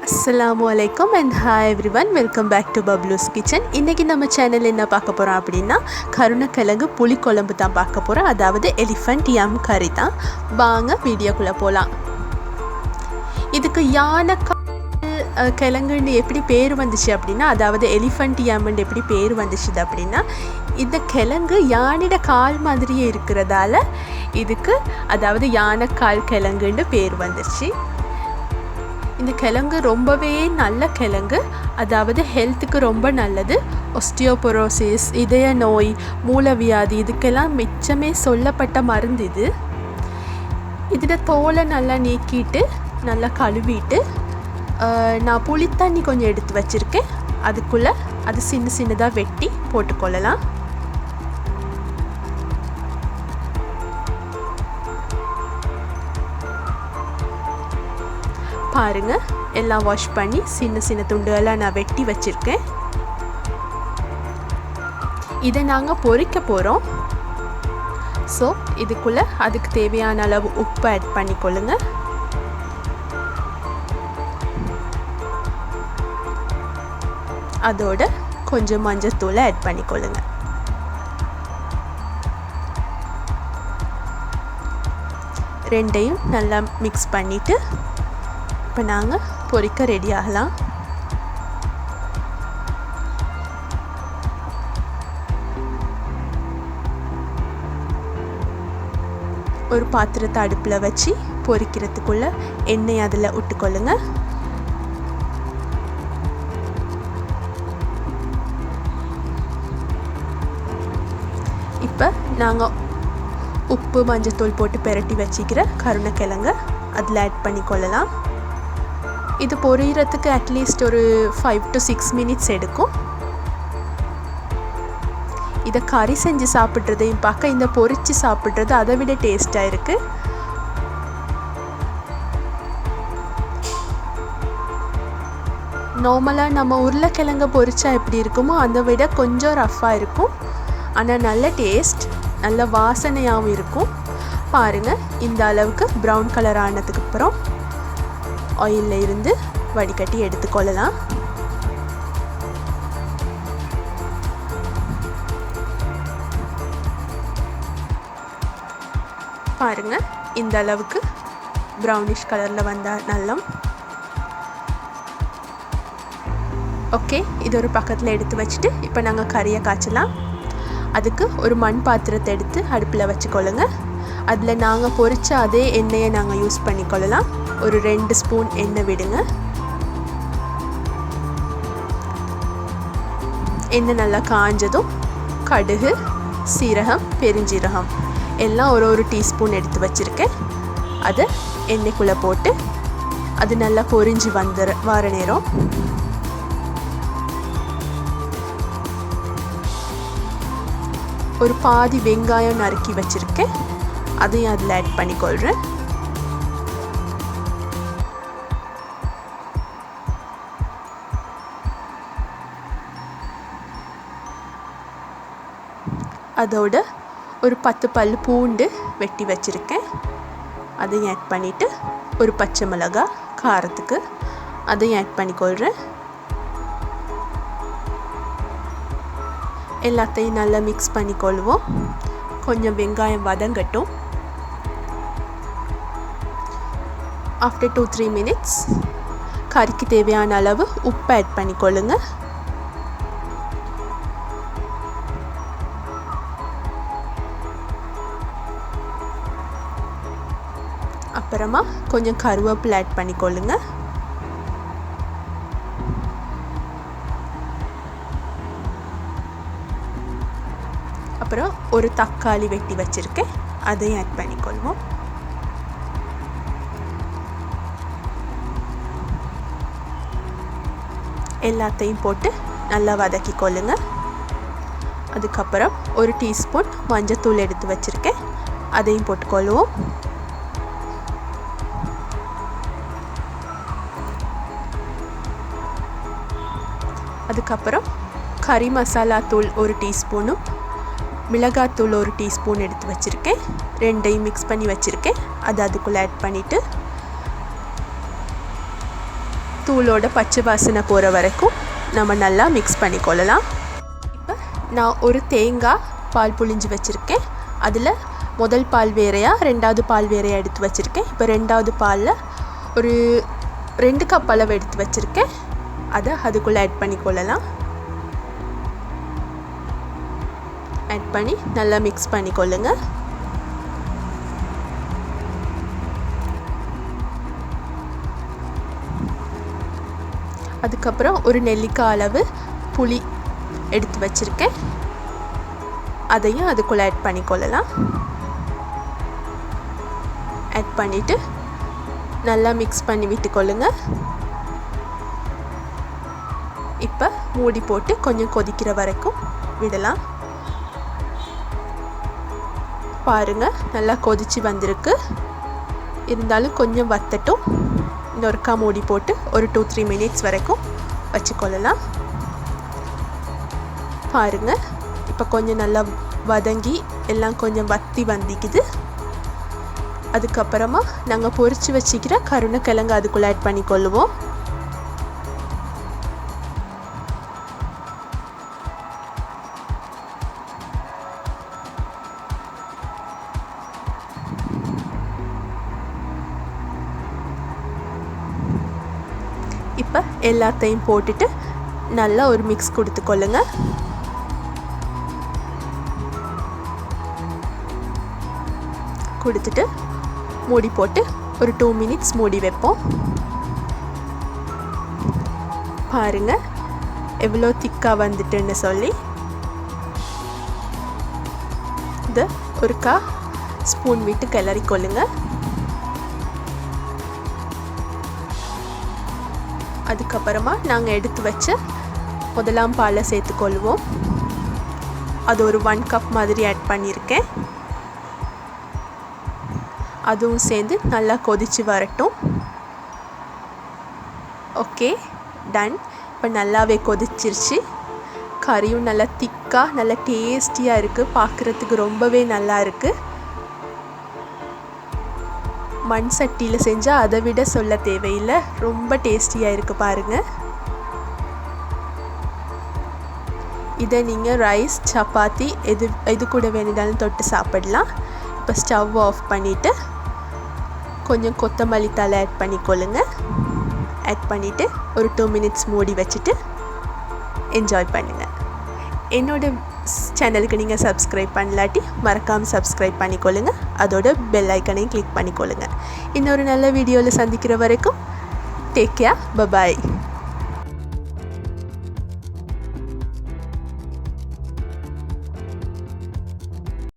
Assalamualaikum and hi everyone, welcome back to Bablu's Kitchen. இன்னைக்கு நம்ம சேனல்ல என்ன பார்க்க போறோம் அப்படினா கருணக்கிழங்கு புளி குழம்பு தான் பார்க்க போறோம். அதாவது எலிஃபண்ட் யம் கறி தான். வாங்க வீடியோக்குள்ள போலாம். இதுக்கு கிழங்குன்னு எப்படி பேர் வந்துச்சு அப்படின்னா, அதாவது எலிஃபண்ட் யம்னு எப்படி பேர் வந்துச்சு அப்படின்னா, இந்த கிழங்கு யானையோட கால் மாதிரியே இருக்கிறதால இதுக்கு அதாவது யானைக்கால் கிழங்குன்னு பேர் வந்துச்சு. இந்த கிழங்கு ரொம்பவே நல்ல கிழங்கு, அதாவது ஹெல்த்துக்கு ரொம்ப நல்லது. ஒஸ்டியோபோரோசிஸ், இதய நோய், மூலவியாதி இதுக்கெல்லாம் மிச்சமே சொல்லப்பட்ட மருந்து இது. இதில் தோலை நல்லா நீக்கிட்டு நல்லா கழுவிட்டு நான் புளித்தண்ணி கொஞ்சம் எடுத்து வச்சுருக்கேன். அதுக்குள்ளே அது சின்ன சின்னதாக வெட்டி போட்டுக்கொள்ளலாம். பாருங்க, எல்லாம் வாஷ் பண்ணி சின்ன சின்ன துண்டுகளாக நான் வெட்டி வச்சுருக்கேன். இதை நாங்கள் பொரிக்க போகிறோம். ஸோ இதுக்குள்ளே அதுக்கு தேவையான அளவு உப்பு ஆட் பண்ணிக்கொள்ளுங்க. அதோட கொஞ்சம் மஞ்சத்தூளை ஆட் பண்ணிக்கொள்ளுங்க. ரெண்டையும் நல்லா மிக்ஸ் பண்ணிவிட்டு இப்போ நாங்கள் பொரிக்க ரெடி ஆகலாம். ஒரு பாத்திரத்தை அடுப்பில் வச்சு பொரிக்கிறதுக்குள்ள எண்ணெய் அதில் விட்டுக்கொள்ளுங்க. இப்போ நாங்கள் உப்பு மஞ்சத்தூள் போட்டு பெரட்டி வச்சுக்கிற கருணக்கிழங்க அதில் ஆட் பண்ணிக்கொள்ளலாம். இது பொரிகிறதுக்கு அட்லீஸ்ட் ஒரு 5 to 6 minutes எடுக்கும். இதை கறி செஞ்சு சாப்பிட்றதையும் பார்க்க இந்த பொரித்து சாப்பிட்றது அதை விட டேஸ்ட்டாக இருக்குது. நார்மலாக நம்ம உருளைக்கிழங்க பொரிச்சா எப்படி இருக்குமோ அதை விட கொஞ்சம் ரஃப்பாக இருக்கும். ஆனால் நல்ல டேஸ்ட், நல்ல வாசனையாகவும் இருக்கும். பாருங்கள், இந்த அளவுக்கு ப்ரௌன் கலர் ஆனதுக்கு அப்புறம் ஆயிலில் இருந்து வடிகட்டி எடுத்துக்கொள்ளலாம். பாருங்கள், இந்த அளவுக்கு ப்ரௌனிஷ் கலரில் வந்தால் நல்லா. ஓகே, இது ஒரு பக்கத்தில் எடுத்து வச்சுட்டு இப்போ நாங்கள் கறியை காய்ச்சலாம். அதுக்கு ஒரு மண் பாத்திரத்தை எடுத்து அடுப்பில் வச்சுக்கொள்ளுங்க. அதில் நாங்கள் பொரித்த அதே எண்ணெயை நாங்கள் யூஸ் பண்ணிக்கொள்ளலாம். ஒரு 2 ஸ்பூன் எண்ணெய் விடுங்க. எண்ணெய் நல்லா காஞ்சதும் கடுகு, சீரகம், பெருஞ்சீரகம் எல்லாம் ஒரு டீஸ்பூன் எடுத்து வச்சுருக்கேன். அதை எண்ணெய்க்குள்ளே போட்டு அது நல்லா பொரிஞ்சு வர நேரம் ஒரு பாதி வெங்காயம் நறுக்கி வச்சுருக்கேன். அதையும் அதில் ஆட் பண்ணிக்கொள்கிறேன். அதோட ஒரு 10 பல் பூண்டு வெட்டி வச்சுருக்கேன். அதையும் ஆட் பண்ணிவிட்டு ஒரு பச்சை மிளகாய் காரத்துக்கு அதையும் ஆட் பண்ணிக்கொள்கிறேன். எல்லாத்தையும் நல்லா மிக்ஸ் பண்ணிக்கொள்வோம். கொஞ்சம் வெங்காயம் வதங்கட்டும். ஆஃப்டர் 2-3 minutes கறிக்கு தேவையான அளவு உப்பு ஆட் பண்ணிக்கொள்ளுங்க. அப்புறமா கொஞ்சம் கருவேப்பிலை ஆட் பண்ணிக்கொள்ளுங்க. அப்புறம் ஒரு தக்காளி வெட்டி வச்சுருக்கேன். அதையும் ஆட் பண்ணிக்கொள்வோம். எல்லாத்தையும் போட்டு நல்லா வதக்கி கொள்ளுங்க. அதுக்கப்புறம் ஒரு டீஸ்பூன் மஞ்சத்தூள் எடுத்து வச்சுருக்கேன். அதையும் போட்டுக்கொள்வோம். அதுக்கப்புறம் கறி மசாலா தூள் ஒரு டீஸ்பூனும் மிளகாத்தூள் ஒரு டீஸ்பூன் எடுத்து வச்சுருக்கேன். ரெண்டையும் மிக்ஸ் பண்ணி வச்சுருக்கேன். அது அதுக்குள்ளே ஆட் பண்ணிவிட்டு தூளோட பச்சை வாசனை போகிற வரைக்கும் நம்ம நல்லா மிக்ஸ் பண்ணிக்கொள்ளலாம். இப்போ நான் ஒரு தேங்காய் பால் புழிஞ்சு வச்சுருக்கேன். அதில் முதல் பால் வேறையாக ரெண்டாவது பால் வேறையாக எடுத்து வச்சுருக்கேன். இப்போ ரெண்டாவது பாலில் ஒரு 2 கப் அளவு எடுத்து வச்சுருக்கேன். அதை அதுக்குள்ளே ஆட் பண்ணிக்கொள்ளலாம். ஆட் பண்ணி நல்லா மிக்ஸ் பண்ணிக்கொள்ளுங்க. அதுக்கப்புறம் ஒரு நெல்லிக்காய் அளவு புளி எடுத்து வச்சுருக்கேன். அதையும் அதுக்குள்ளே ஆட் பண்ணிக்கொள்ளலாம். ஆட் பண்ணிவிட்டு நல்லா மிக்ஸ் பண்ணி விட்டுக்கொள்ளுங்க. இப்போ மூடி போட்டு கொஞ்சம் கொதிக்கிற வரைக்கும் விடலாம். பாருங்கள், நல்லா கொதிச்சு வந்திருக்கு. இருந்தாலும் கொஞ்சம் வத்தட்டும். இன்னொருக்கா மூடி போட்டு ஒரு 2-3 மினிட்ஸ் வரைக்கும் வச்சுக்கொள்ளலாம். பாருங்கள், இப்போ கொஞ்சம் நல்லா வதங்கி எல்லாம் கொஞ்சம் வத்தி வந்திக்குது. அதுக்கப்புறமா நாங்கள் பொரித்து வச்சுக்கிற கருணக்கிழங்கு அதுக்குள்ளே ஆட் பண்ணிக்கொள்ளுவோம். இப்போ எல்லாத்தையும் போட்டுட்டு நல்லா ஒரு மிக்ஸ் கொடுத்துக்கொள்ளுங்க. கொடுத்துட்டு மூடி போட்டு ஒரு 2 மினிட்ஸ் மூடி வைப்போம். பாருங்கள் எவ்வளோ திக்காக வந்துட்டுன்னு சொல்லி. இதை ஒருக்கா ஸ்பூன் விட்டு கிளறிக்கொள்ளுங்க. அதுக்கப்புறமா நாங்கள் எடுத்து வச்ச முதலாம் பாலை சேர்த்துக்கொள்வோம். அது ஒரு 1 கப் மாதிரி ஆட் பண்ணியிருக்கேன். அதுவும் சேர்ந்து நல்லா கொதித்து வரட்டும். Okay, done. இப்போ நல்லாவே கொதிச்சிருச்சு. கறியும் நல்லா திக்காக நல்லா டேஸ்டியாக இருக்குது. பார்க்குறதுக்கு ரொம்பவே நல்லா இருக்குது. மண் சட்டியில் செஞ்சால் அதை விட சொல்ல தேவையில்லை. ரொம்ப டேஸ்டியாக இருக்குது பாருங்கள். இதை நீங்கள் ரைஸ் சப்பாத்தி எது கூட வேணுனாலும் தொட்டு சாப்பிடலாம். இப்போ ஸ்டவ் ஆஃப் பண்ணிவிட்டு கொஞ்சம் கொத்தமல்லி தழை ஆட் பண்ணிக்கொள்ளுங்க. ஆட் பண்ணிவிட்டு ஒரு 2 மினிட்ஸ் மூடி வச்சுட்டு என்ஜாய் பண்ணுங்கள். என்னோட சேனலுக்கு நீங்கள் சப்ஸ்கிரைப் பண்ணலாட்டி மறக்காமல் சப்ஸ்கிரைப் பண்ணிக்கொள்ளுங்க. அதோட பெல் ஐக்கனையும் கிளிக் பண்ணிக்கொள்ளுங்க. இன்னொரு நல்ல வீடியோவில் சந்திக்கிற வரைக்கும் டேக் கேர். பபாய்.